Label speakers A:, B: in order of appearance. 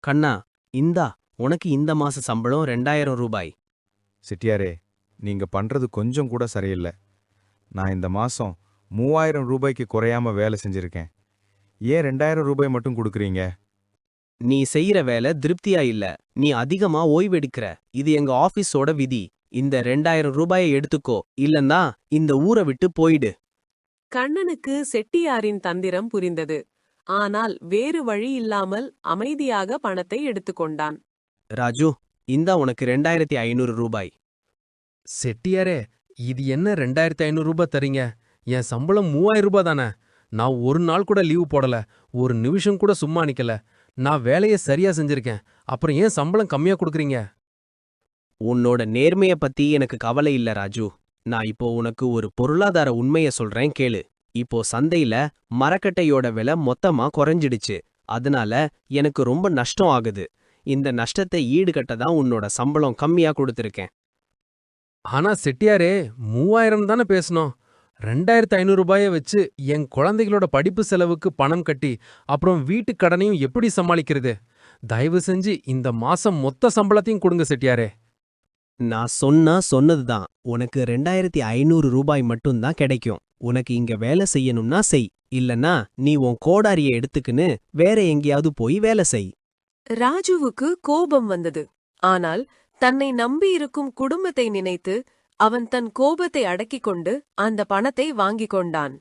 A: கண்ணா, இந்தா உனக்கு இந்த மாச சம்பளம் 2000 ரூபாய்.
B: செட்டியாரே, நீங்க பண்றது கொஞ்சம் கூட சரியில்லை. நான் இந்த மாசம் 3000 ரூபாய்க்கு குறையாம வேலை செஞ்சிருக்கேன். ஏன் 2000 ரூபாய் மட்டும் கொடுக்குறீங்க?
A: நீ செய்யற வேலை திருப்தியா இல்ல. நீ அதிகமா ஓய்வெடுக்கிற. இது எங்க ஆபீஸோட விதி. இந்த 2000 ரூபாயை எடுத்துக்கோ, இல்லன்னா இந்த ஊரை விட்டு போயிடு.
C: கண்ணனுக்கு செட்டியாரின் தந்திரம் புரிந்தது. ஆனால் வேறு வழி இல்லாமல் அமைதியாக பணத்தை எடுத்துக்கொண்டான்.
A: ராஜு, இந்தா உனக்கு 2500 ரூபாய்.
D: செட்டியாரே, இது என்ன 2500 ரூபாய் தரீங்க? என் சம்பளம் 3000 ரூபாய் தானே. நான் ஒரு நாள் கூட லீவு போடல, ஒரு நிமிஷம் கூட சும்மா நிக்கல. நான் வேலையை சரியா செஞ்சிருக்கேன். அப்புறம் ஏன் சம்பளம் கம்மியா கொடுக்குறீங்க?
A: உன்னோட நேர்மைய பத்தி எனக்கு கவலை இல்ல ராஜு. நான் இப்போ உனக்கு ஒரு பொருளாதார உண்மைய சொல்றேன் கேளு. இப்போ சந்தையில மரக்கட்டையோட விலை மொத்தமா குறைஞ்சிடுச்சு. அதனால எனக்கு ரொம்ப நஷ்டம் ஆகுது. இந்த நஷ்டத்தை ஈடுகட்ட தான் உன்னோட சம்பளம் கம்மியா கொடுத்திருக்கேன்.
D: ஆனா செட்டியாரே, 3000 தானே பேசணும். 2500 ரூபாயை வச்சு என் குழந்தைகளோட படிப்பு செலவுக்கு பணம் கட்டி அப்புறம் வீட்டு கடனையும் எப்படி சமாளிக்கிறது? தயவு செஞ்சு இந்த மாசம் மொத்த சம்பளத்தையும் கொடுங்க செட்டியாரே.
A: நான் சொன்னதுதான். உனக்கு 2500 ரூபாய் மட்டும்தான் கிடைக்கும். உனக்கு இங்க வேலை செய்யணும்னா செய், இல்லனா நீ உன் கோடாரிய எடுத்துக்கின்னு வேற எங்கேயாவது போய் வேலை செய்.
C: ராஜுவுக்கு கோபம் வந்தது. ஆனால் தன்னை நம்பியிருக்கும் குடும்பத்தை நினைத்து அவன் தன் கோபத்தை அடக்கிக் கொண்டு அந்த பணத்தை வாங்கிக் கொண்டான்.